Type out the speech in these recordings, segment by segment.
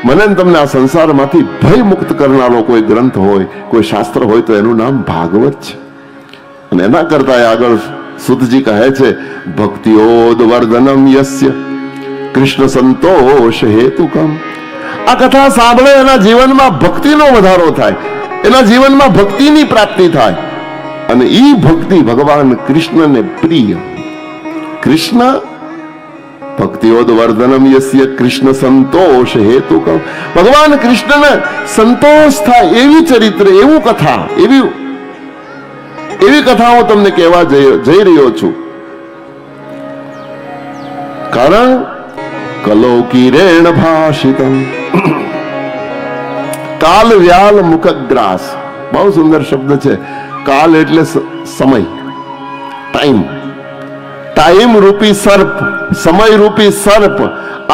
મને ને તમને આ સંસારમાંથી ભય મુક્ત કરનારો કોઈ ગ્રંથ હોય, કોઈ શાસ્ત્ર હોય તો એનું નામ ભાગવત છે. અને એના કરતા આગળ સુતજી કહે છે, ભક્તિયોદ વર્ધનમ યસ્ય કૃષ્ણ સંતોષ હેતુકમ. આ કથા સાંભળે એના જીવનમાં ભક્તિનો વધારો થાય, એના જીવનમાં ભક્તિની પ્રાપ્તિ થાય, અને ઈ ભક્તિ ભગવાન કૃષ્ણને પ્રિય. કૃષ્ણ ભક્તિયોદ વર્ધનમ યસ્ય કૃષ્ણ સંતોષ હેતુકમ. ભગવાન કૃષ્ણને સંતોષ થાય એવી ચરિત્ર, એવું કથા, એવી કથા હું તમને કહેવા જઈ રહ્યો છું. કારણ કલૌકીરેણ ભાષિતમ કાલ વ્યાલ મુખગ્રાસ. બહુ સુંદર શબ્દ છે. કાલ એટલે સમય, ટાઈમ રૂપી સર્પ, સમય રૂપી સર્પ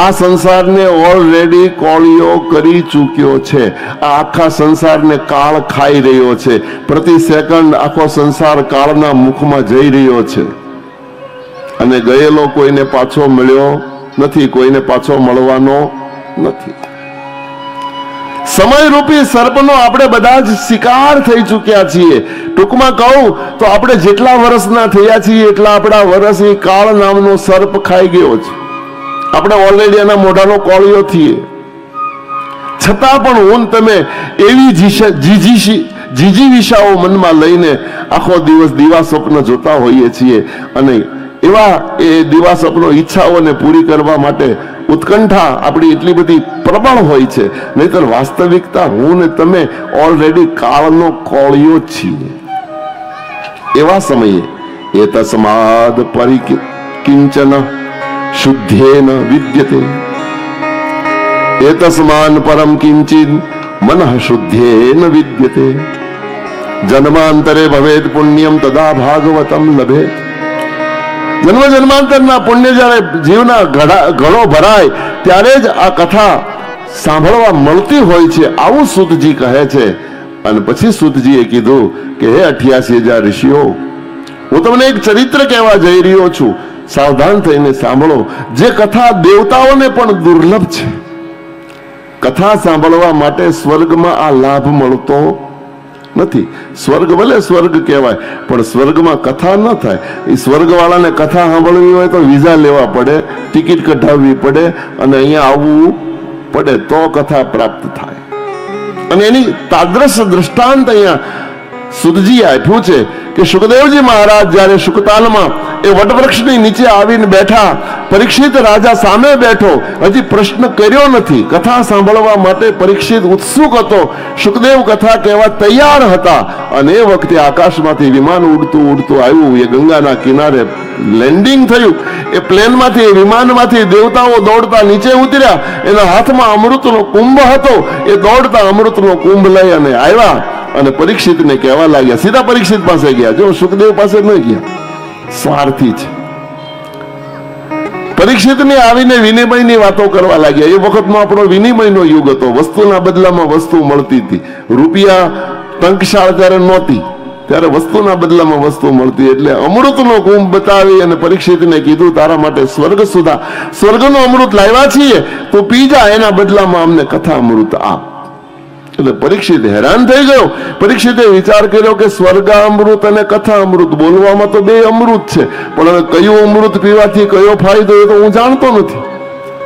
આ સંસારને ઓલરેડી કોળિયો કરી ચૂક્યો છે. આ આખા સંસારને કાળ ખાઈ રહ્યો છે. પ્રતિ સેકન્ડ આખો સંસાર કાળના મુખમાં જઈ રહ્યો છે, અને ગયેલો કોઈને પાછો મળ્યો નથી, કોઈને પાછો મળવાનો નથી. સમયરૂપી સર્પનો આપણે બધા જ શિકાર થઈ ચૂક્યા છીએ. ટૂંકમાં કહું તો આપણે જેટલા વર્ષના થયા છીએ એટલા આપણા વર્ષ એ કાળ નામનો સર્પ ખાઈ ગયો છે. આપણે ઓલરેડી એના મોઢાનો કોળિયો છીએ. છતાં પણ હું તમે એવી જીજી વિશાઓ મનમાં લઈને આખો દિવસ દીવા સ્વપ્ન જોતા હોઈએ છીએ, અને એવા એ દીવા સ્વપ્નો ઈચ્છાઓને પૂરી કરવા માટે ઉત્કંઠા આપણી એટલી બધી પ્રબળ હોય છે. નહીતર વાસ્તવિકતા હું ને તમે ઓલરેડી કાળનો કોળિયો છીએ. એવા સમયે એ તસ્માદ પરિકિંચન શુદ્ધેન વિદ્યતે એતસ્માન પરમ કિંચિન મનઃ શુદ્ધેન વિદ્યતે જન્માંતરે ભવેત પુણ્યમ તદા ભાગવતમ લભેત. જન્મ જન્માંતરના પુણ્ય જ્યારે જીવના ઘડો ભરાય ત્યારે જ આ કથા સાંભળવા મળતી હોય છે, આવું સૂતજી કહે છે. અને પછી સૂતજીએ કીધું કે હે 88,000 ઋષિઓ, હું તમને એક ચરિત્ર કહેવા જઈ રહ્યો છું, સાવધાન થઈને સાંભળો. જે કથા દેવતાઓને પણ દુર્લભ છે. કથા સાંભળવા માટે સ્વર્ગમાં આ લાભ મળતો નથી. સ્વર્ગ ભલે સ્વર્ગ કહેવાય, પણ સ્વર્ગમાં કથા ન થાય. એ સ્વર્ગ વાળાને કથા સાંભળવી હોય તો વિઝા લેવા પડે, ટિકિટ કઢાવવી પડે, અને અહીંયા આવવું પડે તો કથા પ્રાપ્ત થાય. અને એની તાદ્રશ દ્રષ્ટાંત અહીંયા સુતજી આપ્યું છે કે સુખદેવજી મહારાજ જ્યારે સુખતાલમાં એ વટવૃક્ષની નીચે આવીને બેઠા, પરીક્ષિત રાજા સામે બેઠો, હજી પ્રશ્ન કર્યો નથી. કથા સાંભળવા માટે પરીક્ષિત ઉત્સુક હતો, સુખદેવ કથા કહેવા તૈયાર હતા. અને એ વખતે આકાશમાંથી વિમાન ઉડતું આવ્યું, એ ગંગાના કિનારે લેન્ડિંગ થયું. એ પ્લેનમાંથી, વિમાનમાંથી દેવતાઓ દોડતા નીચે ઉતર્યા. એના હાથમાં અમૃતનો કુંભ હતો. એ દોડતા અમૃતનો કુંભ લઈ અને આવ્યા, અને પરીક્ષિતને કહેવા લાગ્યા. સીધા પરીક્ષિત પાસે ગયા, જો સુખદેવ પાસે ન ગયા, સ્વાર્થી છે. પરીક્ષિતને આવીને વિનિમયની વાતો કરવા લાગ્યા. એ વખતમાં આપણો વિનિમયનો યુગ હતો. વસ્તુના બદલામાં વસ્તુ મળતી હતી. રૂપિયા ટંકશાળ ત્યારે નહોતી, ત્યારે વસ્તુના બદલામાં વસ્તુ મળતી. એટલે અમૃતનો કુંભ બતાવી અને પરીક્ષિતને કીધું, તારા માટે સ્વર્ગનું અમૃત લાવ્યા છીએ, તો પી જા, એના બદલામાં અમને કથા અમૃત આપ. એટલે પરીક્ષિત હેરાન થઈ ગયો. પરીક્ષિતે વિચાર કર્યો કે સ્વર્ગામૃત અને કથા અમૃત, બોલવામાં તો બે અમૃત છે, પણ હવે કયું અમૃત પીવાથી કયો ફાયદો એ તો હું જાણતો નથી.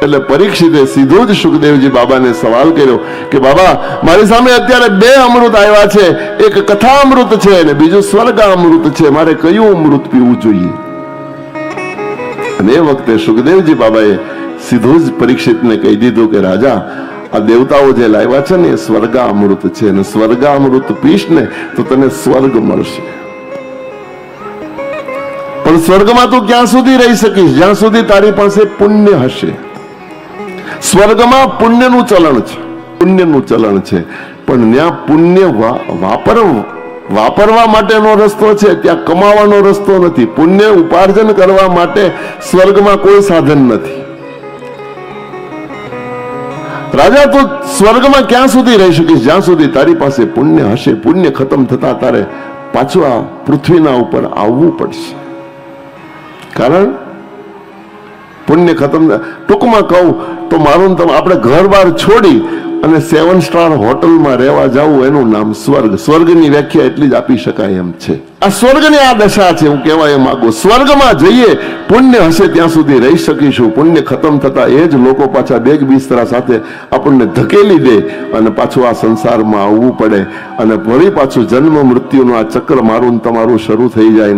એટલે પરીક્ષિતે સીધો જ સુખદેવજી બાબાને સવાલ કર્યો કે બાબા, મારી સામે અત્યારે બે અમૃત આવ્યા છે, એક કથા અમૃત છે અને બીજું સ્વર્ગામૃત છે, મારે કયું અમૃત પીવું જોઈએ? અને એ વખતે સુખદેવજી બાબાએ સીધું જ પરીક્ષિતને કહી દીધું કે રાજા, આ દેવતાઓ જે લાવ્યા છે ને એ સ્વર્ગામૃત છે, અને સ્વર્ગામૃત પીશ ને તો તને સ્વર્ગ મળશે. પણ સ્વર્ગમાં તું ક્યાં સુધી રહી શકીશ? જ્યાં સુધી તારી પાસે પુણ્ય હશે. સ્વર્ગમાં પુણ્યનું ચલણ છે, પણ ત્યાં પુણ્ય વાપરવા માટેનો રસ્તો છે, ત્યાં કમાવાનો રસ્તો નથી. પુણ્ય ઉપાર્જન કરવા માટે સ્વર્ગમાં કોઈ સાધન નથી. રાજા, તું સ્વર્ગમાં ક્યાં સુધી રહી શકીશ? જ્યાં સુધી તારી પાસે પુણ્ય હશે. પુણ્ય ખતમ થતા તારે પાછું આ પૃથ્વીના ઉપર આવવું પડશે. કારણ પુણ્ય ખતમ. ટૂંકમાં કહું તો મારું ને તમે આપણે ઘર બાર છોડી અને 7 સ્ટાર હોટલમાં રહેવા જવું એનું નામ સ્વર્ગ. સ્વર્ગની વ્યાખ્યા એટલી જ આપી શકાય એમ છે. આ સ્વર્ગની આ દશા છે. હું કહેવા એ માંગુ, સ્વર્ગમાં જઈએ પુણ્ય હશે ત્યાં સુધી રહી શકીશું. પુણ્ય ખતમ થતા એ જ લોકો પાછા બેગ બિસ્તરા સાથે આપણને ધકેલી દે અને પાછું આ સંસારમાં આવવું પડે અને ફરી પાછું જન્મ મૃત્યુનું આ ચક્ર મારું ને તમારું શરૂ થઈ જાય.